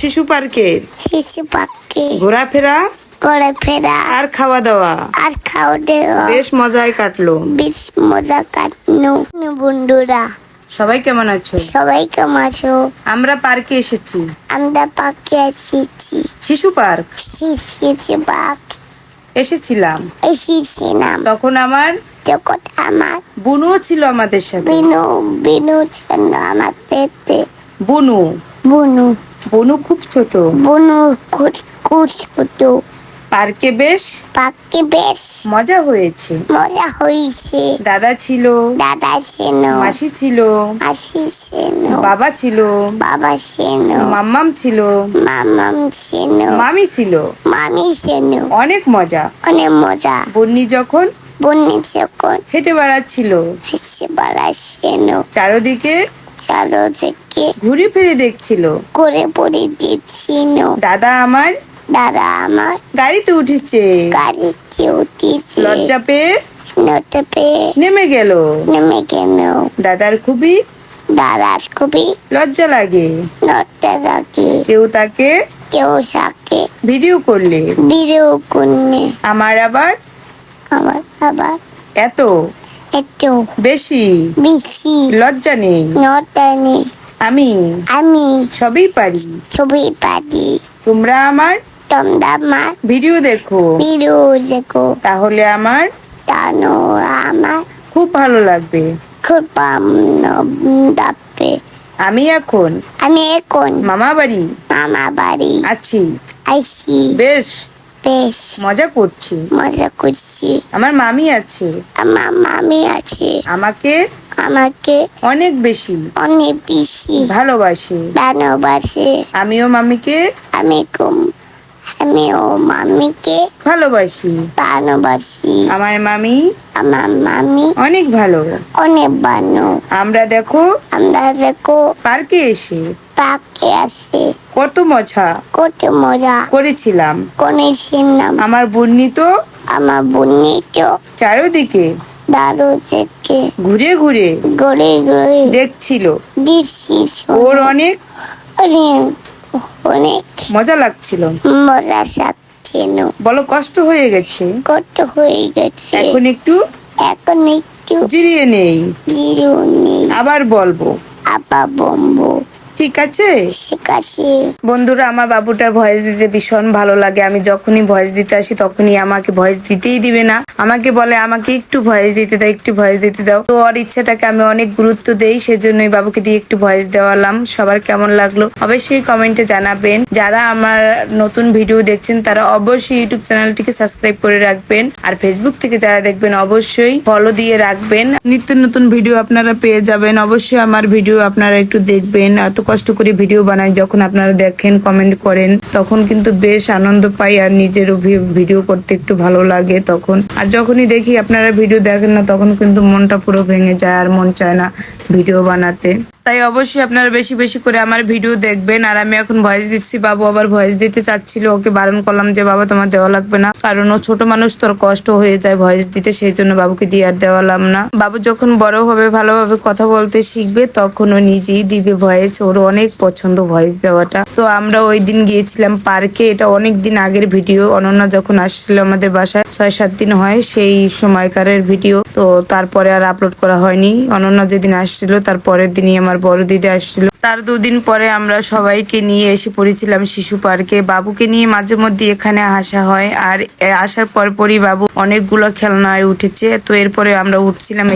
শিশু পার্কে ঘোরাফেরা আর খাওয়া দাওয়া বেশ মজায় কাটলো। বন্ধুরা সবাই কেমন আছো? আমরা পার্কে এসেছি। শিশু পার্ক এসেছিলাম। তখন আমার বুনুও ছিল আমাদের সাথে। বুনু খুব ছোট। পার্কে বেশ মজা হয়েছে। দাদা ছিল, মাসি ছিল, বাবা ছিল, মাম্মাম ছিল, মামি ছিল। অনেক মজা। বন্নি যখন হেঁটে বেড়াচ্ছিল, চারদিকে ঘুরে ফিরে দেখছিল। দাদা আমার গাড়িতে উঠেছে। লজ্জা পেয়ে নেমে গেল। দাদার খুবই লজ্জা লাগে। কেউ তাকে ভিডিও করলে আমার আবার এত বেশি লজ্জা নেই। আমি সবই পারি। তোমরা আমার ভিডিও দেখো, তাহলে আমার খুব ভালো লাগবে। আমি এখন মামা বাড়ি আছি। বেশ মজা করছি। আমার মামি আছে। আমাকে অনেক বেশি ভালোবাসে। আমিও মামিকে ভালোবাসি। আমার মামি অনেক ভালো। আমরা দেখো পার্কে এসে কত মজা করেছিলাম। আমার বন্নি তো চারিদিকে ঘুরে ঘুরে দেখছিল। ওর অনেক মজা লাগছিল। বলো, কষ্ট হয়ে গেছে। এখন একটু জিরিয়ে নেই। আবার বলবো। ঠিক আছে। বন্ধুরা, আমার বাবুটার ভয়েস দিতে ভীষণ ভালো লাগে। আমি যখনই ভয়েস দিতে আসি তখনই আমাকে ভয়েস দিতেই দিবে না। আমাকে বলে আমাকে একটু ভয়েস দিতে দাও। তো ওর ইচ্ছাটাকে আমি অনেক গুরুত্ব দেই, সেজন্যই বাবুকে দিয়ে একটু ভয়েস দেওয়ালাম। সবার কেমন লাগলো অবশ্যই কমেন্টে জানাবেন। যারা আমার নতুন ভিডিও দেখছেন তারা অবশ্যই ইউটিউব চ্যানেলটিকে সাবস্ক্রাইব করে রাখবেন। আর ফেসবুক থেকে যারা দেখবেন অবশ্যই ফলো দিয়ে রাখবেন। নিত্য নতুন ভিডিও আপনারা পেয়ে যাবেন। অবশ্যই আমার ভিডিও আপনারা একটু দেখবেন। এত কষ্ট করে ভিডিও বানাই, যখন আপনারা দেখেন কমেন্ট করেন তখন কিন্তু বেশ আনন্দ পাই, আর নিজেরও ভিডিও করতে একটু ভালো লাগে তখন। আর যখনই দেখি আপনারা ভিডিও দেখেন না তখন কিন্তু মনটা পুরো ভেঙে যায়, আর মন চায় না ভিডিও বানাতে। তাই অবশ্যই আপনারা বেশি বেশি করে আমার ভিডিও দেখবেন। আর আমি এখন ভয়েস দিচ্ছি, বাবু আবার ভয়েস দিতে চাচ্ছিল। ওকে বারণ করলাম যে বাবা তোমার দেওয়া লাগবে না, কারণ ও ছোট মানুষ, তোর কষ্ট হয়ে যায় ভয়েস দিতে, সেই জন্য বাবুকে দিয়ে আর দেওয়ালাম না। বাবু যখন বড় হবে, ভালোভাবে কথা বলতে শিখবে, তখন ও নিজেই দিবে ভয়েস। ওর অনেক পছন্দ ভয়েস দেওয়াটা। তো আমরা ওই দিন গিয়েছিলাম পার্কে। এটা অনেক দিন আগের ভিডিও। অনন্যা যখন আসছিল আমাদের বাসায় 6-7 দিন হয়, সেই সময়কারের ভিডিও। তো তারপরে আর আপলোড করা হয়নি। অনন্যা যেদিন আসছিল তার পরের দিনই আমার বড় দিদি আসছিল। তার 2 দিন পরে আমরা সবাইকে নিয়ে এসে পড়েছিলাম শিশু পার্কে। বাবুকে নিয়ে মাঝে মধ্যে এখানে আসা হয়, আর আসার পরই বাবু অনেকগুলো খেলনায় উঠেছে। তো এরপরে আমরা উঠছিলাম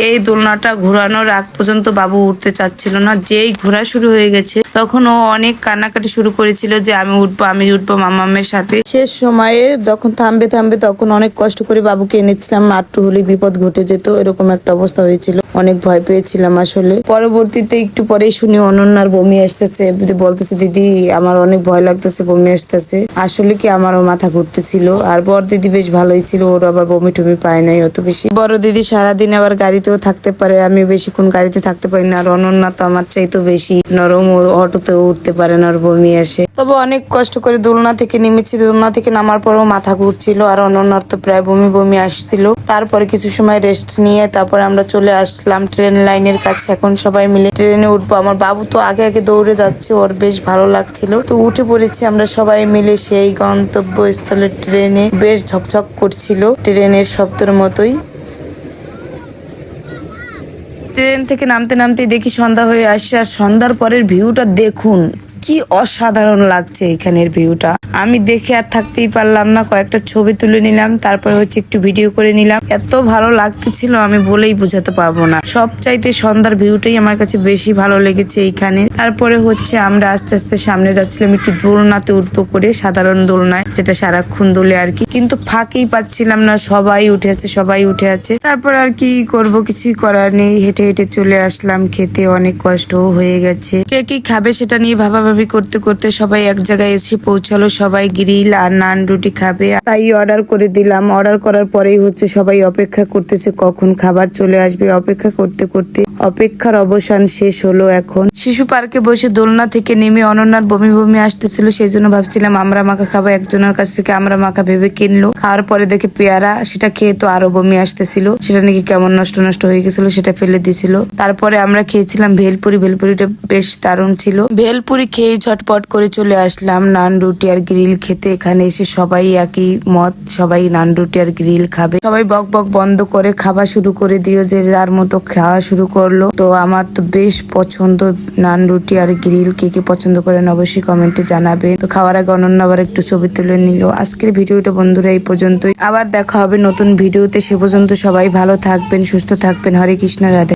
এই দোলনাটা ঘোরানোর আগ পর্যন্ত বাবু উঠতে চাচ্ছিল না। যেই ঘোরা শুরু হয়ে গেছে তখন ও অনেক কান্নাকাটি শুরু করেছিল যে আমি উঠবো মামামের সাথে। শেষ সময়ে যখন থামবে তখন অনেক কষ্ট করে বাবুকে এনেছিলাম। একটু হলে বিপদ ঘটে যেত, এরকম একটা অবস্থা হয়েছিল। অনেক ভয় পেয়েছিলাম আসলে। পরবর্তীতে একটু পরেই শুনি অনন্যার বমি আসতেছে। বলতেছে দিদি আমার অনেক ভয় লাগতেছে, বমি আসতেছে। আসলে কি আমারও মাথা ঘুরতেছিল। আর বড় দিদি বেশ ভালোই ছিল, ওর আবার বমি টমি পায় নাই অত বেশি। বড় দিদি সারাদিন আবার গাড়িতেও থাকতে পারে, আমি বেশিক্ষণ গাড়িতে থাকতে পারি না। আর অনন্যা তো আমার চাইতেও বেশি নরম, ওর অটোতেও উঠতে পারে না, ওর বমি আসে। তবে অনেক কষ্ট করে দোলনা থেকে নেমেছি। দোলনা থেকে নামার পরেও মাথা ঘুরছিল, আর অনন্যার তো প্রায় বমি আসছিল। তারপরে কিছু সময় রেস্ট নিয়ে তারপরে আমরা চলে আসলাম আসলাম ট্রেন লাইনের কাছে। এখন সবাই মিলে ট্রেনে উঠবো। আমার বাবু তো আগে আগে দৌড়ে যাচ্ছে, ওর বেশ ভালো লাগছিল। তো উঠে পড়েছি আমরা সবাই মিলে সেই গন্তব্যস্থলের ট্রেনে। বেশ ঝকঝক করছিল ট্রেনের শব্দের মতোই। ট্রেন থেকে নামতে নামতে দেখি সন্ধ্যা হয়ে আসছে, আর সন্ধ্যার পরের ভিউটা দেখুন কি অসাধারণ লাগছে এখানের ভিউটা। আমি দেখে আর থাকতেই পারলাম না, কয়েকটা ছবি তুলে নিলাম, তারপরে হচ্ছে একটু ভিডিও করে নিলাম। এত ভালো লাগতেছিল আমি বলেই বোঝাতে পারবো না। সব চাইতে সন্ধ্যার ভিউটাই আমার কাছে বেশি ভালো লেগেছে এইখানে। তারপরে হচ্ছে আমরা আস্তে আস্তে সামনে যাচ্ছিলাম একটু দোলনাতে উঠবো করে, সাধারণ দোলনায় যেটা সারাক্ষণ দোলে আর কি, কিন্তু ফাঁকেই পাচ্ছিলাম না, সবাই উঠে আছে সবাই উঠে আছে। তারপর আর কি করব, কিছুই করার নেই, হেঁটে হেঁটে চলে আসলাম খেতে। অনেক কষ্টও হয়ে গেছে। কে কি খাবে সেটা নিয়ে ভাবাভাবি করতে করতে সবাই এক জায়গায় এসে পৌঁছালো। সবাই গ্রিল আর নান রুটি খাবে, তাই অর্ডার করে দিলাম। অর্ডার করার পরেই হচ্ছে সবাই অপেক্ষা করতেছে কখন খাবার চলে আসবে। অপেক্ষা করতে করতে অপেক্ষার অবসান শেষ হলো। এখন শিশু পার্কে বসে দোলনা থেকে নেমে অনন্যার বমি বমি আসতেছিল, সেই জন্য ভাবছিলাম আমরা মাখা খাবো। একজনের কাছ থেকে আমরা মাখা ভেবে কিনলো। খাওয়ার পরে দেখে পেয়ারা, সেটা খেয়ে তো আরো বমি আসতেছিল। সেটা নাকি কেমন নষ্ট নষ্ট হয়ে গেছিল, সেটা ফেলে দিছিল। তারপরে আমরা খেয়েছিলাম ভেলপুরি। ভেলপুরিটা বেশ দারুণ ছিল। ভেলপুরি খেয়ে ঝটপট করে চলে আসলাম নান রুটি আর গ্রিল খেতে। এখানে এসে সবাই একই মত, সবাই নান রুটি আর গ্রিল খাবে। সবাই বক বক বন্ধ করে খাওয়া শুরু করে দিও, যে যার মতো খাওয়া শুরু করলো। তো আমার তো বেশ পছন্দ নান রুটি আর গ্রিল। কে কে পছন্দ করেন অবশ্যই কমেন্টে জানাবেন। তো খাওয়ার আগে অনন্য আবার একটু ছবি তুলে নিল। আজকের ভিডিওটা বন্ধুরা এই পর্যন্তই। আবার দেখা হবে নতুন ভিডিওতে। সে পর্যন্ত সবাই ভালো থাকবেন, সুস্থ থাকবেন। হরে কৃষ্ণ, রাধে।